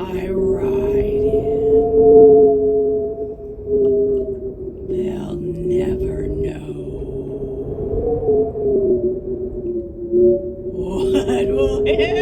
fly right in. They'll never know what will hit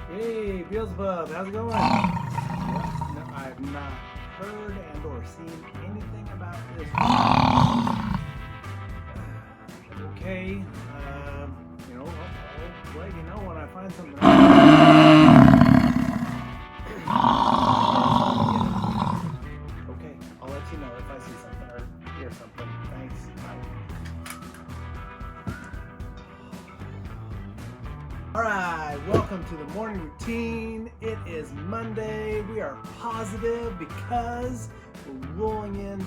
Hey, Beelzebub, how's it going? No, I've not heard and or seen anything about this. Okay, I'll let you know when I find something. Okay, I'll let you know if I see something or hear something. Thanks. Bye. Alright, welcome to the morning routine. It is Monday. We are positive because we're rolling in,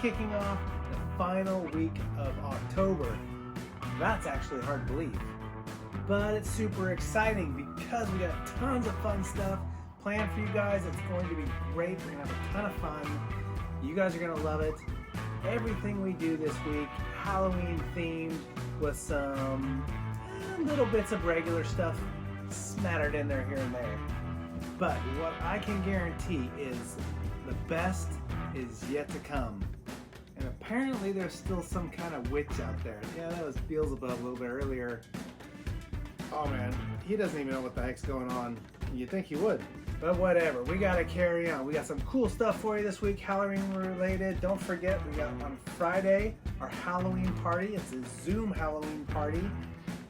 kicking off the final week of October. That's actually hard to believe, but it's super exciting because we got tons of fun stuff planned for you guys. It's going to be great. We're going to have a ton of fun. You guys are going to love it. Everything we do this week, Halloween themed, with some little bits of regular stuff smattered in there here and there. But what I can guarantee is the best is yet to come. And apparently there's still some kind of witch out there. Yeah, that was Beelzebub a little bit earlier. Oh man, he doesn't even know what the heck's going on. You'd think he would. But whatever, we gotta carry on. We got some cool stuff for you this week, Halloween related. Don't forget, we got on Friday our Halloween party. It's a Zoom Halloween party.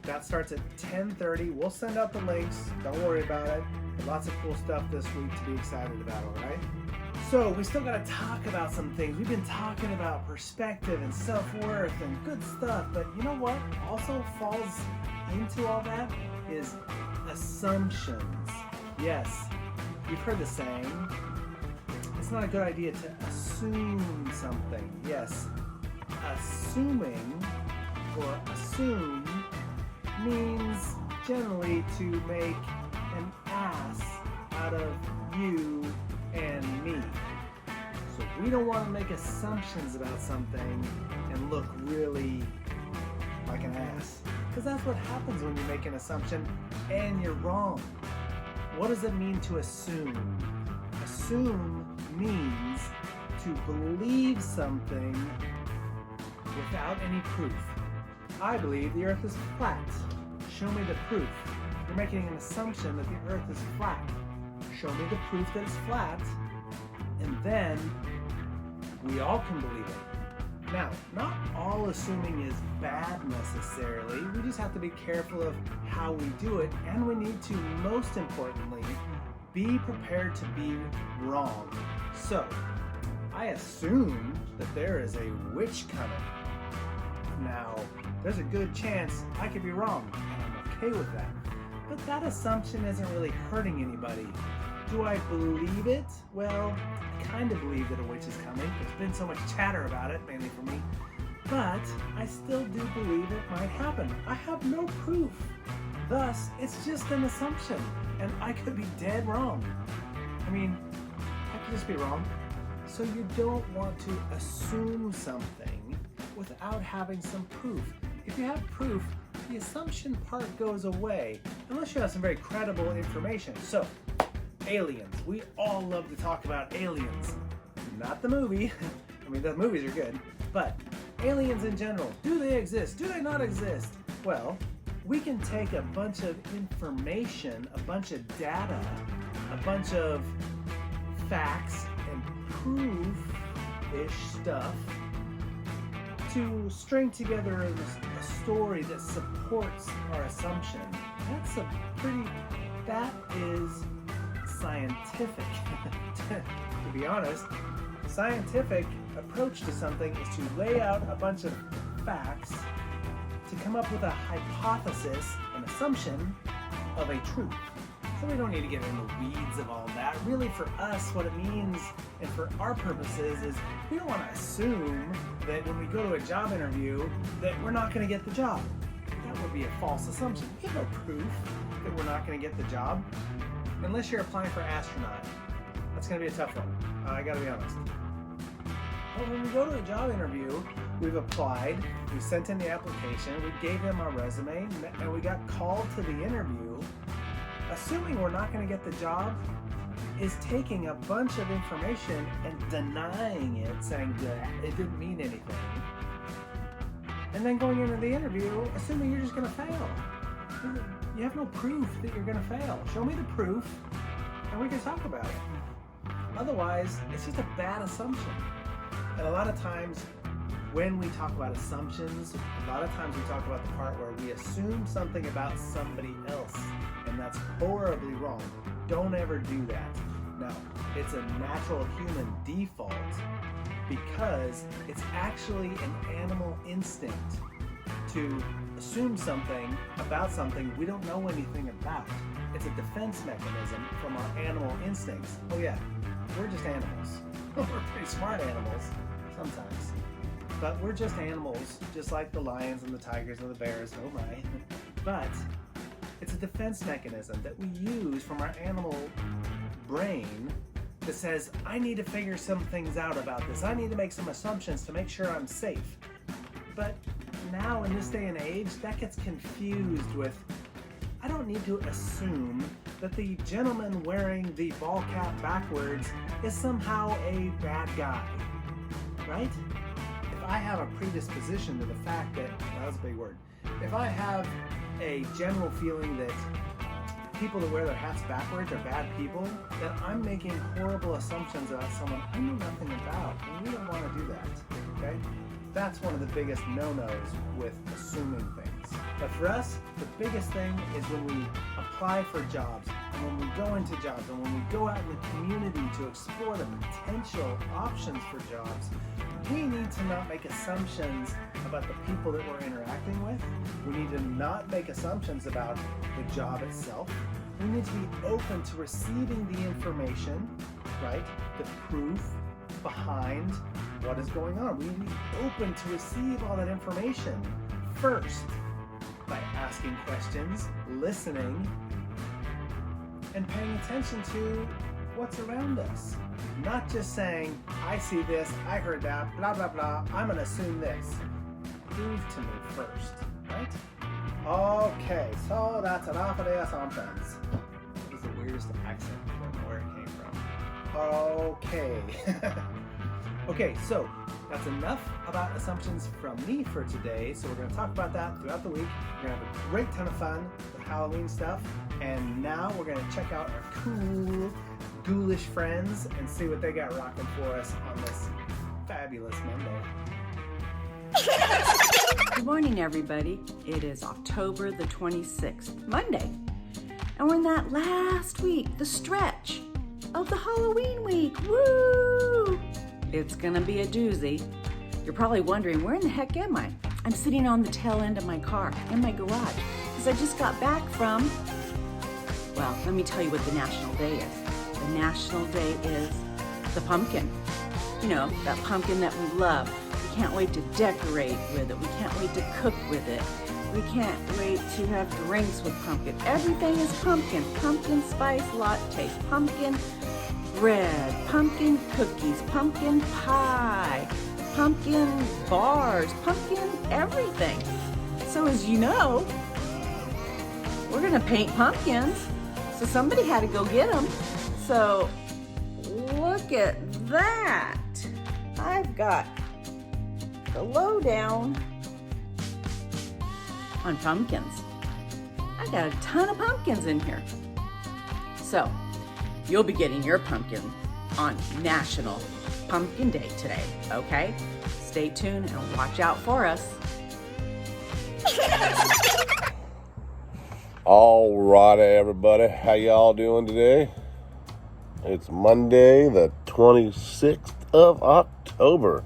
That starts at 10:30. We'll send out the links. Don't worry about it. Lots of cool stuff this week to be excited about, all right? So we still got to talk about some things. We've been talking about perspective and self-worth and good stuff, but you know what also falls into all that is assumptions. Yes, you've heard the saying, it's not a good idea to assume something. Yes, assuming or assume means generally to make an ass out of you and me. So we don't want to make assumptions about something and look really like an ass. Because that's what happens when you make an assumption and you're wrong. What does it mean to assume? Assume means to believe something without any proof. I believe the earth is flat. Show me the proof. You're making an assumption that the earth is flat. Show me the proof that it's flat, and then we all can believe it. Now, not all assuming is bad necessarily. We just have to be careful of how we do it, and we need to, most importantly, be prepared to be wrong. So, I assume that there is a witch coming. Now, there's a good chance I could be wrong, and I'm okay with that. But that assumption isn't really hurting anybody. Do I believe it? Well, I kind of believe that a witch is coming. There's been so much chatter about it, mainly for me. But I still do believe it might happen. I have no proof. Thus, it's just an assumption, and I could be dead wrong. I mean, I could just be wrong. So you don't want to assume something without having some proof. If you have proof, the assumption part goes away, unless you have some very credible information. So, aliens. We all love to talk about aliens. Not the movie. I mean, the movies are good, but aliens in general. Do they exist? Do they not exist? Well, we can take a bunch of information, a bunch of data, a bunch of facts and proof-ish stuff to string together a story that supports our assumption. That is scientific. To be honest, scientific approach to something is to lay out a bunch of facts to come up with a hypothesis, an assumption of a truth. So we don't need to get in the weeds of all that. Really, for us, what it means, and for our purposes, is we don't want to assume that when we go to a job interview that we're not going to get the job. That would be a false assumption. We have no proof that we're not going to get the job unless you're applying for astronaut. That's going to be a tough one. I got to be honest. But when we go to a job interview, we've applied, we sent in the application, we gave them our resume, and we got called to the interview. Assuming we're not going to get the job is taking a bunch of information and denying it, saying that it didn't mean anything. And then going into the interview, assuming you're just going to fail. You have no proof that you're going to fail. Show me the proof, and we can talk about it. Otherwise, it's just a bad assumption. And a lot of times, when we talk about assumptions, a lot of times we talk about the part where we assume something about somebody else, and that's horribly wrong. Don't ever do that. No, it's a natural human default because it's actually an animal instinct to assume something about something we don't know anything about. It's a defense mechanism from our animal instincts. Oh yeah, we're just animals. We're pretty smart animals sometimes. But we're just animals, just like the lions and the tigers and the bears, oh my. But it's a defense mechanism that we use from our animal brain that says, I need to figure some things out about this. I need to make some assumptions to make sure I'm safe. But now in this day and age, that gets confused with, I don't need to assume that the gentleman wearing the ball cap backwards is somehow a bad guy, right? If I have a predisposition to the fact that, well, that's a big word, if I have a general feeling that people that wear their hats backwards are bad people, then I'm making horrible assumptions about someone I know nothing about, and we don't want to do that, okay? That's one of the biggest no-nos with assuming things. But for us, the biggest thing is when we apply for jobs, and when we go into jobs, and when we go out in the community to explore the potential options for jobs, we need to not make assumptions about the people that we're interacting with. We need to not make assumptions about the job itself. We need to be open to receiving the information, right? The proof behind what is going on. We need to be open to receive all that information first by asking questions, listening, and paying attention to what's around us. Not just saying, I see this, I heard that, blah, blah, blah, I'm gonna assume this. Prove to me first, right? Okay, so that's enough of the assumptions. That was the weirdest accent. I don't know where it came from. Okay. Okay, so that's enough about assumptions from me for today. So we're going to talk about that throughout the week. We're going to have a great ton of fun with Halloween stuff. And now we're going to check out our cool, ghoulish friends and see what they got rocking for us on this fabulous Monday. Good morning, everybody. It is October the 26th, Monday. And we're in that last week, the stretch of the Halloween week. Woo! It's gonna be a doozy. You're probably wondering, where in the heck am I? I'm sitting on the tail end of my car in my garage because I just got back from, well, let me tell you what the National Day is. The National Day is the pumpkin. You know, that pumpkin that we love. We can't wait to decorate with it. We can't wait to cook with it. We can't wait to have drinks with pumpkin. Everything is pumpkin. Pumpkin spice lattes, pumpkin bread, pumpkin cookies, pumpkin pie, pumpkin bars, pumpkin everything. So as you know, we're gonna paint pumpkins. So somebody had to go get them. So look at that. I've got the lowdown on pumpkins. I got a ton of pumpkins in here. So you'll be getting your pumpkin on National Pumpkin Day today, okay? Stay tuned and watch out for us. All righty, everybody. How y'all doing today? It's Monday, the 26th of October.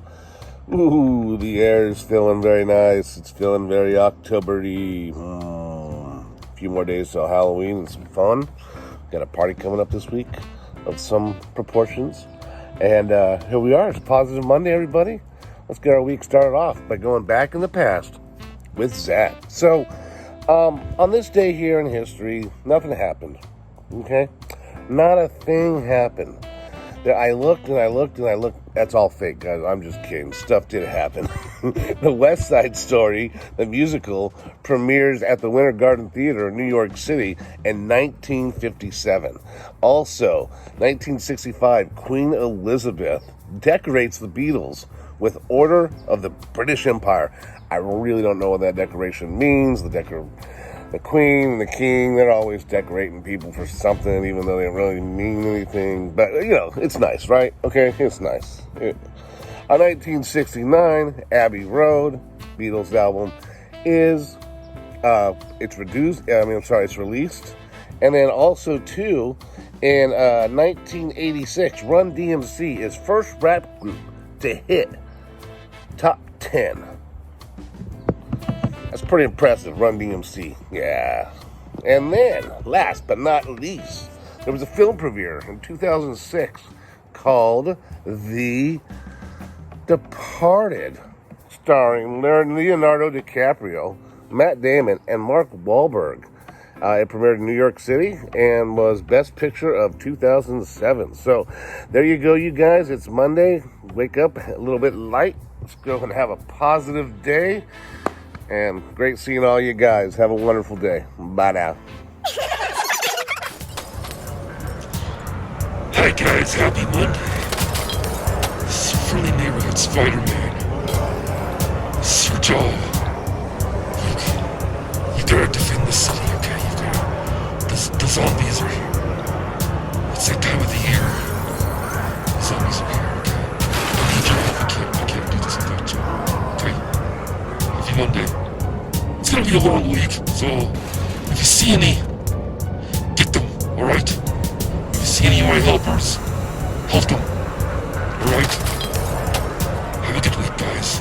Ooh, the air is feeling very nice. It's feeling very October-y. A few more days till Halloween and some fun. Got a party coming up this week of some proportions. And here we are. It's a positive Monday, everybody. let's get our week started off by going back in the past with Zach. So, on this day here in history, nothing happened. Okay? Not a thing happened. I looked. That's all fake, guys. I'm just kidding. Stuff did happen. The West Side Story, the musical, premieres at the Winter Garden Theater in New York City in 1957. Also, 1965, Queen Elizabeth decorates the Beatles with Order of the British Empire. I really don't know what that decoration means. The Queen and the King, they're always decorating people for something, even though they don't really mean anything. But, it's nice, right? Okay, it's nice. On 1969, Abbey Road, Beatles album, it's released. And then also, too, in 1986, Run DMC is first rap group to hit top 10. That's pretty impressive, Run DMC. Yeah. And then, last but not least, there was a film premiere in 2006 called The Departed, starring Leonardo DiCaprio, Matt Damon, and Mark Wahlberg. It premiered in New York City and was Best Picture of 2007. So, there you go, you guys. It's Monday. Wake up a little bit light. Let's go and have a positive day. And great seeing all you guys. Have a wonderful day. Bye now. Hi guys, happy Monday. This is your friendly neighborhood Spider-Man. Sir Joel. You gotta defend the city, okay? You gotta. The zombies are here. It's that time of the year. The zombies are here, okay? I need your help. I can't do this without you. Okay? Happy Monday. It's gonna be a long week, so if you see any, get them, alright? If you see any of my helpers, help them, alright? Have a good week, guys.